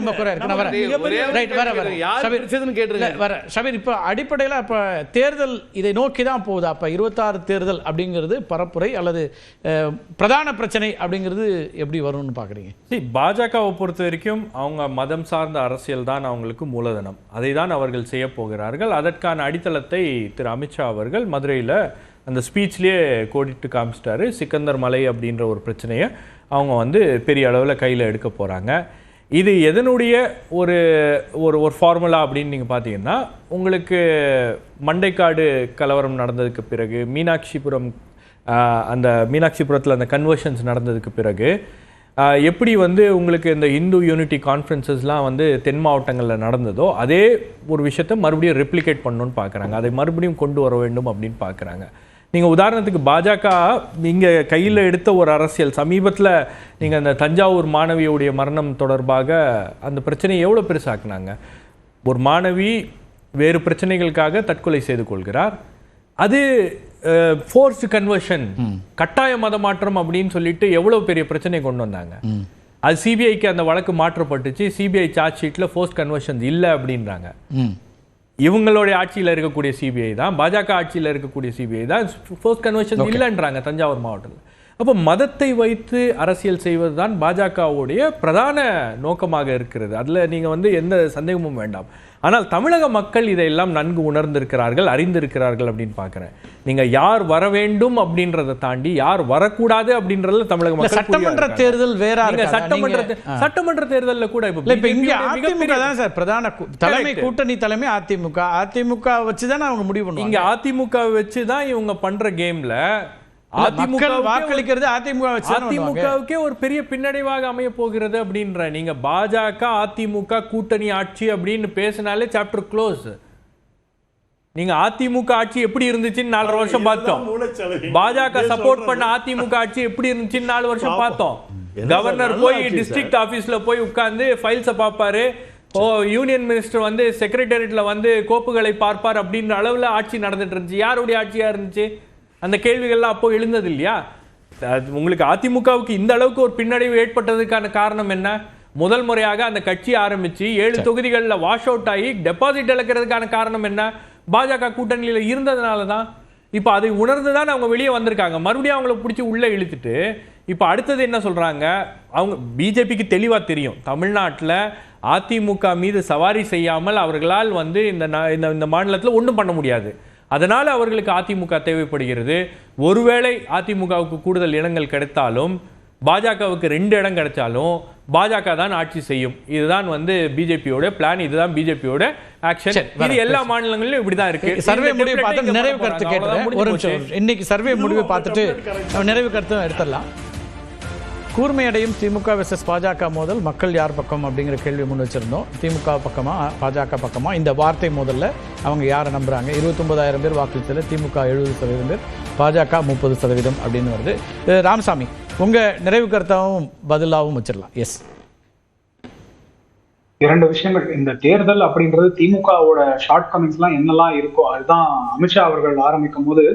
ரொம்ப குறை இருக்கு. ஷபீர், இப்போ அடிப்படையில் இப்போ தேர்தல் இதை நோக்கி தான் போகுது. அப்போ 26 தேர்தல் அப்படிங்கிறது பரப்புரை அல்லது பிரதான பிரச்சனை அப்படிங்கிறது எப்படி வரும்னு பார்க்குறீங்க? பாஜகவை பொறுத்த வரைக்கும் அவங்க மதம் சார்ந்த அரசியல் தான் அவங்களுக்கு மூலதனம். அதை தான் அவர்கள் செய்ய போகிறார்கள். அதற்கான அடித்தளத்தை திரு அமித்ஷா அவர்கள் மதுரையில் அந்த ஸ்பீச்லேயே கோடிட்டு காமிச்சிட்டாரு. சிக்கந்தர் மலை அப்படின்ற ஒரு பிரச்சனையை அவங்க வந்து பெரிய அளவில் கையில் எடுக்க போகிறாங்க. இது எதனுடைய ஒரு ஒரு ஒரு ஃபார்முலா அப்படின்னு நீங்கள் பார்த்தீங்கன்னா, உங்களுக்கு மண்டைக்காடு கலவரம் நடந்ததுக்கு பிறகு, அந்த மீனாட்சிபுரத்தில் அந்த கன்வர்ஷன்ஸ் நடந்ததுக்கு பிறகு எப்படி வந்து உங்களுக்கு இந்த இந்து யூனிட்டி கான்ஃபரன்சஸ்லாம் வந்து தென் மாவட்டங்களில் நடந்ததோ அதே ஒரு விஷயத்தை மறுபடியும் ரெப்ளிகேட் பண்ணணும்னு பார்க்குறாங்க. அதை மறுபடியும் கொண்டு வர வேண்டும் அப்படின்னு பார்க்குறாங்க. நீங்கள் உதாரணத்துக்கு பாஜக இங்கே கையில் எடுத்த ஒரு அரசியல் சமீபத்தில் நீங்கள் அந்த தஞ்சாவூர் மாணவியுடைய மரணம் தொடர்பாக அந்த பிரச்சனையை எவ்வளோ பெருசாக்குனாங்க. ஒரு மாணவி வேறு பிரச்சனைகளுக்காக தற்கொலை செய்து கொள்கிறார். அது ஃபோர்ஸ்டு கன்வர்ஷன், கட்டாய மத மாற்றம் அப்படின்னு சொல்லிட்டு எவ்வளோ பெரிய பிரச்சனையை கொண்டு வந்தாங்க. அது சிபிஐக்கு அந்த வழக்கு மாற்றப்பட்டுச்சு. சிபிஐ சார்ஜ் ஷீட்டில் ஃபோர்ஸ்ட் கன்வர்ஷன் இல்லை அப்படின்றாங்க. இவங்களுடைய ஆட்சியில் இருக்கக்கூடிய சிபிஐ தான், பாஜக ஆட்சியில் இருக்கக்கூடிய சிபிஐ தான் ஃபோர்ஸ்ட் கன்வர்ஷன் இல்லைன்றாங்க தஞ்சாவூர் மாவட்டத்தில். அப்போ மதத்தை வைத்து அரசியல் செய்வது தான் பாஜகவுடைய பிரதான நோக்கமாக இருக்கிறது. அதில் நீங்கள் வந்து எந்த சந்தேகமும் வேண்டாம். ஆனால் தமிழக மக்கள் இதையெல்லாம் நன்கு உணர்ந்திருக்கிறார்கள், அறிந்திருக்கிறார்கள் அப்படின்னு பார்க்குறேன். நீங்கள் யார் வர வேண்டும் அப்படின்றத தாண்டி யார் வரக்கூடாது அப்படின்றதுல தமிழக மக்கள் சட்டமன்ற தேர்தல் வேற சட்டமன்ற தேர்தலில் கூட அதிமுக தான் சார் பிரதான தலைமை, கூட்டணி தலைமை அதிமுக வச்சுதான் அவங்க முடிவு பண்ணுவாங்க. இங்க அதிமுக வச்சு தான் இவங்க பண்ற கேம்ல வாக்களிக்கிறது அதிமுகவுக்கே ஒரு பெரிய பின்னடைவாக அமைய போகிறது அப்படின்ற. நீங்க பாஜக அதிமுக கூட்டணி ஆட்சி அப்படின்னு பேசினாலே சாப்டர் க்ளோஸ். நீங்க அதிமுக ஆட்சி எப்படி இருந்துச்சுன்னு 4 வருஷம் பார்த்தோம். பாஜக சப்போர்ட் பண்ண அதிமுக ஆட்சி எப்படி இருந்துச்சுன்னு 4 வருஷம் பார்த்தோம். கவர்னர் போய் டிஸ்ட்ரிக்ட் ஆபீஸ்ல போய் உட்கார்ந்து ஃபைல்ஸை பார்ப்பாரு. யூனியன் மினிஸ்டர் வந்து செக்ரட்டேரியட்ல வந்து கோப்புகளை பார்ப்பார் அப்படின்ற அளவுல ஆட்சி நடந்துட்டு இருந்துச்சு. யாருடைய ஆட்சியா இருந்துச்சு? அந்த கேள்விகள்லாம் அப்போ எழுந்தது இல்லையா? உங்களுக்கு அதிமுகவுக்கு இந்த அளவுக்கு ஒரு பின்னடைவு ஏற்பட்டதுக்கான காரணம் என்ன? முதல் முறையாக அந்த கட்சி ஆரம்பிச்சு 7 தொகுதிகளில் வாஷ் அவுட் ஆகி டெபாசிட் இழக்கிறதுக்கான காரணம் என்ன? பாஜக கூட்டணியில் இருந்ததுனால தான். இப்போ அதை உணர்ந்து தான் அவங்க வெளியே வந்திருக்காங்க. மறுபடியும் அவங்கள பிடிச்சி உள்ளே இழுத்துட்டு இப்போ அடுத்தது என்ன சொல்றாங்க? அவங்க பிஜேபிக்கு தெளிவாக தெரியும், தமிழ்நாட்டில் அதிமுக மீது சவாரி செய்யாமல் அவர்களால் வந்து இந்த மாநிலத்தில் ஒன்றும் பண்ண முடியாது. அதனால அவர்களுக்கு அதிமுக தேவைப்படுகிறது. ஒருவேளை அதிமுகவுக்கு கூடுதல் இடங்கள் கிடைத்தாலும், பாஜகவுக்கு 2 இடம் கிடைச்சாலும் பாஜக தான் ஆட்சி செய்யும். இதுதான் வந்து பிஜேபியோட பிளான், இதுதான் பிஜேபியோட ஆக்ஷன். இது எல்லா மாநிலங்களிலும் இப்படிதான் இருக்கு. சர்வே முடிவு பார்த்து நிறைவு கருத்து கேட்டேன். இன்னைக்கு சர்வே முடிவு பார்த்துட்டு நிறைவு கருத்து எடுத்துடலாம். கூர்மையடையும் திமுக வெர்சஸ் பாஜக மோதல், மக்கள் யார் பக்கம் அப்படிங்கிற கேள்வி முன் வச்சிருந்தோம். திமுக பக்கமா பாஜக பக்கமா? இந்த வார்த்தை மோதல்ல அவங்க யாரை நம்புறாங்க? 29,000 பேர் வாக்களித்ததில் திமுக 70% பேர், பாஜக 30% அப்படின்னு வருது. ராமசாமி, உங்க நிறைவு கருத்தாவும் பதிலாகவும் வச்சிடலாம். எஸ், 2 விஷயங்கள். இந்த தேர்தல் அப்படின்றது திமுகவோட ஷார்ட் கமிங்ஸ் எல்லாம் என்னெல்லாம் இருக்கோ அதுதான் அமித்ஷா அவர்கள் ஆரம்பிக்கும் போது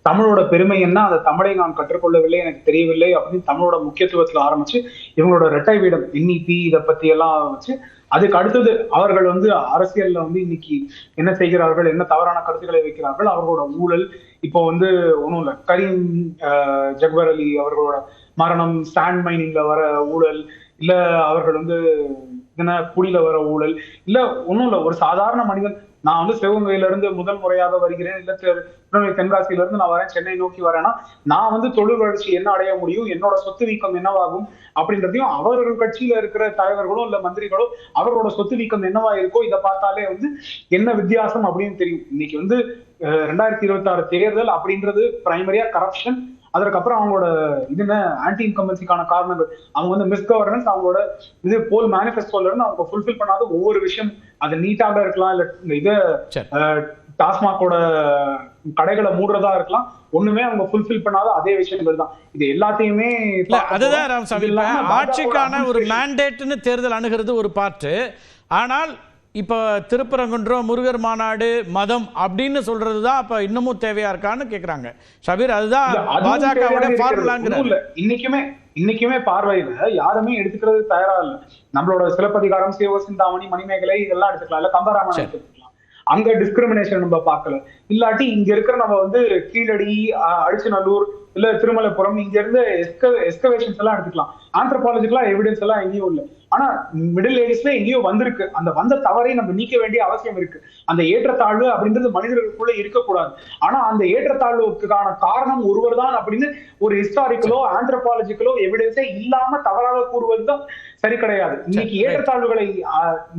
தமிழோட பெருமை என்ன, அதை தமிழை நான் கற்றுக்கொள்ளவில்லை, எனக்கு தெரியவில்லை அப்படின்னு தமிழோட முக்கியத்துவத்துல ஆரம்பிச்சு இவங்களோட இரட்டை வீடம் என்இபி இதை பத்தி எல்லாம் வச்சு அதுக்கு அடுத்தது அவர்கள் வந்து அரசியல்ல வந்து இன்னைக்கு என்ன செய்கிறார்கள், என்ன தவறான கருத்துக்களை வைக்கிறார்கள், அவர்களோட ஊழல். இப்போ வந்து ஒன்றும் இல்லை, கரீம் ஜக்பர் அலி அவர்களோட மரணம், சாண்ட் மைனிங்ல வர ஊழல், இல்ல அவர்கள் வந்து புலியில வர ஊழல், இல்ல ஒன்றும் இல்லை, ஒரு சாதாரண மனிதன். நான் வந்து சிவகங்கையில இருந்து முதல் முறையாக வருகிறேன், இல்ல தென்காசியில இருந்து நான் வரேன், சென்னை நோக்கி வரேன்னா நான் வந்து தொழில் வளர்ச்சி என்ன அடைய முடியும், என்னோட சொத்து வீக்கம் என்னவாகும் அப்படின்றதையும் அவர்கள் கட்சியில இருக்கிற தலைவர்களோ இல்ல மந்திரிகளோ அவர்களோட சொத்து வீக்கம் என்னவா இருக்கோ இதை பார்த்தாலே வந்து என்ன வித்தியாசம் அப்படின்னு தெரியும். இன்னைக்கு வந்து 2026 தேர்தல் அப்படின்றது பிரைமரியா கரப்ஷன், அதற்கப்புறம் அவங்களோட ஆன்டி இன்கம்பன்சிக்கான காரணங்கள், அவங்க வந்து மிஸ்கவர்னன்ஸ், அவங்களோட போல் மேனிஃபெஸ்டோல இருந்து அவங்க ஃபுல்ஃபில் பண்ணாத ஒவ்வொரு விஷயம், அது நீட்டாக இருக்கலாம், இல்ல டாஸ்மாகோட கடைகளை மூடுறதா இருக்கலாம், ஒண்ணுமே அவங்க ஃபுல்ஃபில் பண்ணாத அதே விஷயங்கள் தான். இது எல்லாத்தையுமே அதுதான் ராமசாமி, ஆட்சிக்கான ஒரு மேண்டேட்னு தேர்தல் அணுகிறது ஒரு பார்ட். ஆனால் இப்போ திருப்பரங்குன்றம் முருகர் மாநாடு மதம் அப்படின்னு சொல்றது தான் அப்ப இன்னமும் தேவையா இருக்கான்னு கேக்குறாங்க ஷபீர். அதுதான் பாஜகவோட ஃபார்முலாங்கிறாங்க. இன்னைக்குமே பார்வையில யாருமே எடுத்துக்கிறது தயாரா இல்ல. நம்மளோட சிலப்பதிகாரம், சிவசிந்தாமணி, மணிமேகலை இதெல்லாம் எடுத்துக்கலாம், இல்ல கம்பராமாயணம் எடுத்துக்கலாம். அங்க டிஸ்கிரிமினேஷன் நம்ம பார்க்கல. இல்லாட்டி இங்க இருக்கிற நம்ம வந்து கீழடி, அடிச்சநல்லூர், இல்ல திருமலைபுரம், இங்க இருந்து எஸ்கவேஷன்ஸ் எல்லாம் எடுத்துக்கலாம். ஆந்த்ரோபாலஜிக்கலா எவிடன்ஸ் எல்லாம் எங்கேயும் இல்லை. ஆனா மிடில் ஏஜஸ்ல எங்கேயோ வந்திருக்கு. அந்த வந்த தவறை நம்ம நீக்க வேண்டிய அவசியம் இருக்கு. அந்த ஏற்றத்தாழ்வு அப்படின்றது மனிதர்களுக்குள்ள இருக்கக்கூடாது. ஆனா அந்த ஏற்றத்தாழ்வுக்கான காரணம் ஒருவர் தான் அப்படின்னு ஒரு ஹிஸ்டாரிக்கலோ ஆந்த்ரோபாலஜிக்கலோ எவிடன்ஸே இல்லாம தவறாக கூறுவதுதான் சரி கிடையாது. இன்னைக்கு ஏற்றத்தாழ்வுகளை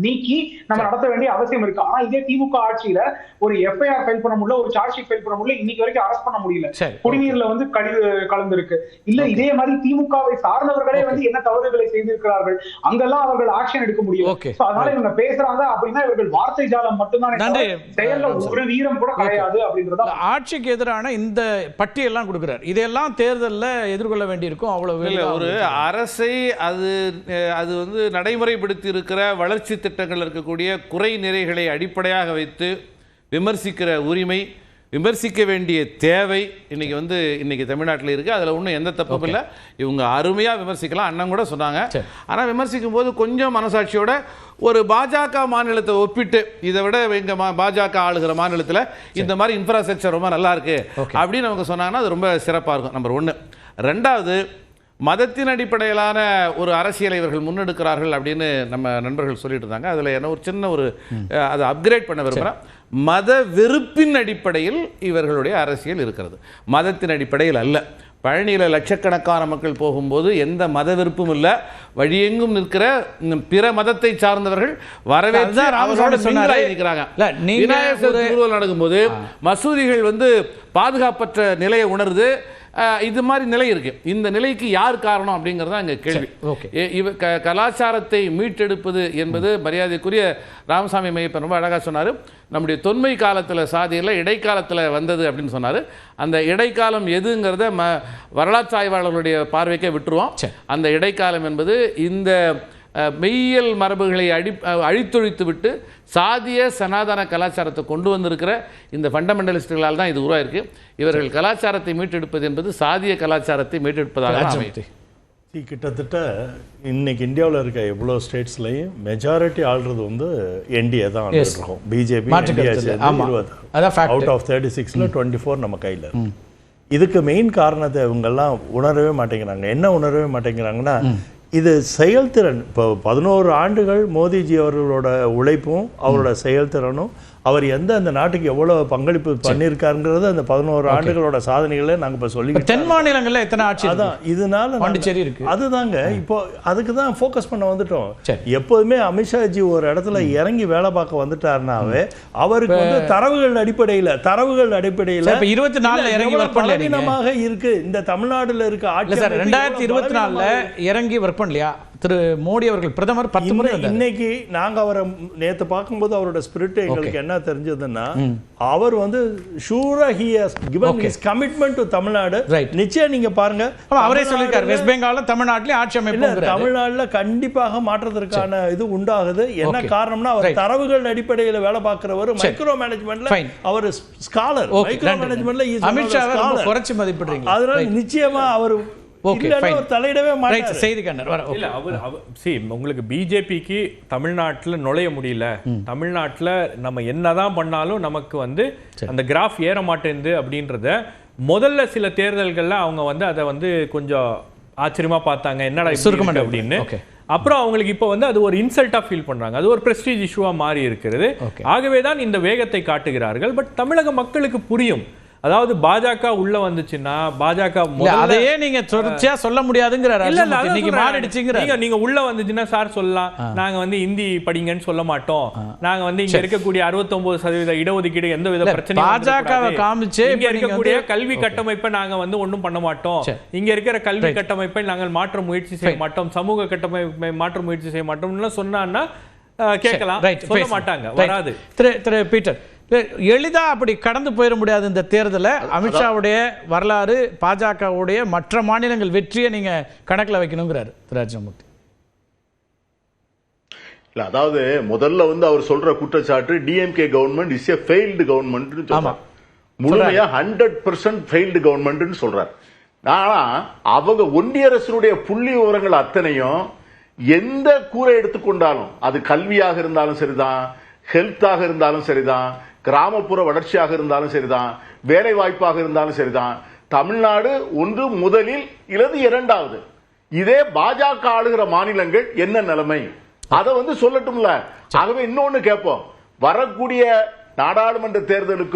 நீக்கி நம்ம நடத்த வேண்டிய அவசியம் இருக்கு. ஆனா இதே திமுக ஆட்சியில ஒரு எஃப்ஐஆர் ஃபைல் பண்ண முடியல, ஒரு சார்ஜ் ஷீட் ஃபைல் பண்ண முடியல, இன்னைக்கு வரைக்கும் அரெஸ்ட் பண்ண முடியல. குடிநீர்ல வந்து கழிவு கலந்துருக்கு. இல்ல இதே மாதிரி திமுகவை சார்ந்தவர்களே வந்து என்ன தவறுகளை செய்திருக்கிறார்கள், அங்கெல்லாம் அவர்கள் ஆக்ஷன் எடுக்க முடியும். அதனால இவங்க பேசுறாங்க அப்படின்னா இவர்கள் வார்த்தை ஜாலம் மட்டும்தான், செயல்ல ஒரு வீரம் கூட கிடையாது அப்படின்றத. ஆட்சிக்கு எதிரான இந்த பட்டியெல்லாம் கொடுக்கிறார். இதெல்லாம் தேர்தலில் எதிர்கொள்ள வேண்டியிருக்கும். அவ்வளவு ஒரு அரசை அது வந்து நடைமுறைப்படுத்தி இருக்கிற வளர்ச்சி திட்டங்கள் இருக்கக்கூடிய குறை நிறைகளை அடிப்படையாக வைத்து விமர்சிக்கிற உரிமை, விமர்சிக்க வேண்டிய தேவை இன்னைக்கு தமிழ்நாட்டில் இருக்கு. அதில் ஒன்றும் எந்த தப்பும் இல்லை. இவங்க அருமையாக விமர்சிக்கலாம், அண்ணன் கூட சொன்னாங்க. ஆனால் விமர்சிக்கும் போது கொஞ்சம் மனசாட்சியோட ஒரு பாஜக மாநிலத்தை ஒப்பிட்டு, இதை விட எங்க பாஜக ஆளுகிற மாநிலத்தில் இந்த மாதிரி இன்ஃப்ராஸ்ட்ரக்சர் ரொம்ப நல்லா இருக்கு அப்படின்னு அவங்க சொன்னாங்கன்னா அது ரொம்ப சிறப்பாக இருக்கும். நம்பர் 1. 2வது, மதத்தின் அடிப்படையிலான ஒரு அரசியலை இவர்கள் முன்னெடுக்கிறார்கள் அப்படின்னு நம்ம நண்பர்கள் சொல்லிட்டு இருந்தாங்க. அதில் என்ன ஒரு சின்ன அதை அப்கிரேட் பண்ண விரும்புகிறேன். மத வெறுப்பின் அடிப்படையில் இவர்களுடைய அரசியல் இருக்கிறது, மதத்தின் அடிப்படையில் அல்ல. பழனியில் லட்சக்கணக்கான மக்கள் போகும்போது எந்த மத வெறுப்பும் இல்லை. வழியெங்கும் நிற்கிற பிற மதத்தை சார்ந்தவர்கள் வரவேற்று இருக்கிறாங்க. விநாயகர் திருவிழா நடக்கும்போது மசூதிகள் வந்து பாதுகாப்பற்ற நிலையை உணர்ந்து இது மாதிரி நிலை இருக்கு. இந்த நிலைக்கு யார் காரணம் அப்படிங்கிறதா இங்க கேள்வி. கலாச்சாரத்தை மீட்டெடுப்பது என்பது மரியாதைக்குரிய ராமசாமி மையப்பன் ரொம்ப அழகாக சொன்னார். நம்முடைய தொன்மை காலத்தில் சாதியில் இடைக்காலத்தில் வந்தது அப்படின்னு சொன்னார். அந்த இடைக்காலம் எதுங்கிறத வரலாற்று ஆய்வாளர்களுடைய பார்வைக்கே விட்டுருவோம். அந்த இடைக்காலம் என்பது இந்த மெய்யியல் மரபுகளை அழித்தொழித்து விட்டு சாதிய சனாதன கலாச்சாரத்தை கொண்டு வந்திருக்கிற இந்த ஃபண்டமெண்டலிஸ்டுகளால் தான் இது உருவாயிருக்கு. இவர்கள் கலாச்சாரத்தை மீட்டெடுப்பது என்பது சாதிய கலாச்சாரத்தை மீட்டெடுப்பதாக அமைத்து கிட்டத்தட்ட இன்னைக்கு இந்தியாவில் இருக்க எவ்வளோ ஸ்டேட்ஸ்லையும் மெஜாரிட்டி ஆள்றது வந்து என்டிஏ தான் இருக்கும். பிஜேபி அவுட் ஆஃப் 36ல் 24 நம்ம கையில். இதுக்கு மெயின் காரணத்தை இவங்கெல்லாம் உணரவே மாட்டேங்கிறாங்க. என்ன உணரவே மாட்டேங்கிறாங்கன்னா, இது செயல்திறன். இப்போ 11 ஆண்டுகள் மோடிஜி அவர்களோட உழைப்பும் அவரோட செயல்திறனும், அவர் அந்த நாட்டுக்கு எவ்வளவு பங்களிப்பு பண்ணியிருக்காருங்கிறது அந்த 11 ஆண்டுகளோட சாதனைகளை நாங்கள் இப்போ சொல்லி. தென் மாநிலங்களில் எத்தனை ஆட்சி அதான் இதனால பாண்டிச்சேரி இருக்கு. அதுதாங்க இப்போ அதுக்கு தான் ஃபோக்கஸ் பண்ண வந்துட்டோம். எப்போதுமே அமித்ஷாஜி ஒரு இடத்துல இறங்கி வேலை பார்க்க வந்துட்டாருனாவே அவருக்கு வந்து தரவுகள் அடிப்படையில் 24 இறங்கி பலவீனமாக இருக்கு. இந்த தமிழ்நாடுல இருக்க ஆட்சி 2024 இறங்கி ஒர்க் பண்ணலையா திரு மோடி அவர்கள் பிரதமர் 10 முறை. இன்னைக்கு நாங்க அவரை நேத்து பார்க்கும்போது அவரோட ஸ்பிரிட் எங்களுக்கு என்ன தெரிஞ்சதுன்னா, அவர் வந்து ஷூரா he has given his commitment to Tamil Nadu. நிச்சயம் நீங்க பாருங்க, அவரே சொல்லிருக்காரு வெஸ்ட் பெங்கால்ல தமிழ்நாட்டிலே ஆட்சி அமைப்பு தமிழ்நாடுல கண்டிப்பாக மாற்றத்திற்கான இது உண்டாகுது. என்ன காரணம்னா, அவர் தரவுகள் அடிப்படையில் வேலை பார்க்கிறவர், மைக்ரோ மேனேஜ்மென்ட்ல அவர் ஸ்காலர், மைக்ரோ மேனேஜ்மென்ட்ல அமித்ஷா குறைச்சு மதிப்பிடுறீங்க. அதனால நிச்சயமா அவர் உங்களுக்கு பிஜேபிக்கு தமிழ்நாட்டில் நுழைய முடியல, தமிழ்நாட்டில் நம்ம என்னதான் பண்ணாலும் நமக்கு வந்து அந்த கிராஃப் ஏற மாட்டேங்குது அப்படின்றத முதல்ல சில தேர்தல்கள்ல அவங்க வந்து அதை வந்து கொஞ்சம் ஆச்சரியமா பார்த்தாங்க, என்னடா சுருக்கம் அப்படின்னு. அப்புறம் அவங்களுக்கு இப்போ வந்து அது ஒரு இன்சல்ட்டா ஃபீல் பண்றாங்க, அது ஒரு பிரஸ்டீஜ் இஷ்யூவா மாறி இருக்கிறது. ஆகவே தான் இந்த வேகத்தை காட்டுகிறார்கள். பட் தமிழக மக்களுக்கு புரியும். அதாவது பாஜக உள்ள வந்துச்சுன்னா பாஜக அதையே நீங்க தொடர்ச்சியா சொல்ல முடியாதுங்கறாரு. இன்னைக்கு மாறிடுச்சுங்கறாரு. நீங்க உள்ள வந்துச்சுன்னா சார் சொல்லலாம், நாங்க வந்து ஹிந்தி படிங்கன்னு சொல்ல மாட்டோம், நாங்க வந்து இங்க இருக்கக்கூடிய 69% இடஒதுக்கீடு எந்த வித பிரச்சனையும் பாஜகவை காமிச்சு இங்க இருக்கக்கூடிய கல்வி கட்டமைப்பை நாங்க வந்து ஒண்ணும் பண்ண மாட்டோம், இங்க இருக்கிற கல்வி கட்டமைப்பை நாங்கள் மாற்ற முயற்சி செய்ய மாட்டோம், சமூக கட்டமைப்பை மாற்ற முயற்சி செய்ய மாட்டோம்னு சொன்னான்னா கேட்கலாம், சொல்ல மாட்டாங்க, வராது. திரு பீட்டர், எளிதா அப்படி கடந்து போயிட முடியாது இந்த தேர்தலை. அமித்ஷாவுடைய வரலாறு, பாஜகவுடைய மற்ற மாநிலங்கள் வெற்றியை நீங்க கணக்கில் வைக்கணுங்கிறாரு திரு ராஜமூர்த்தி. இல்ல அதாவது முதல்ல அவர் சொல்ற குற்றச்சாட்டு DMK government is a failed government சொல்றாங்க. முழுமையா 100% ஃபெயில்டு கவர்மெண்ட் சொல்றாரு. ஆனா அவங்க ஒன்றிய அரசுடைய புள்ளி விவரங்கள் அத்தனையும் எந்த கூரை எடுத்துக்கொண்டாலும் அது கல்வியாக இருந்தாலும் சரிதான், ஹெல்த்தாக இருந்தாலும் சரிதான், கிராமப்புற வளர்ச்சியாக இருந்தாலும் சரிதான், வேலை வாய்ப்பாக இருந்தாலும் சரிதான், தமிழ்நாடு ஒன்று முதலில் இல்லது இரண்டாவது. இதே பாஜக ஆளுகிற மாநிலங்கள் என்ன நிலைமை அதை சொல்லட்டும்ல. ஆகவே இன்னொன்னு கேட்போம், வரக்கூடிய நாடாளுமன்ற தேர்தலுக்கு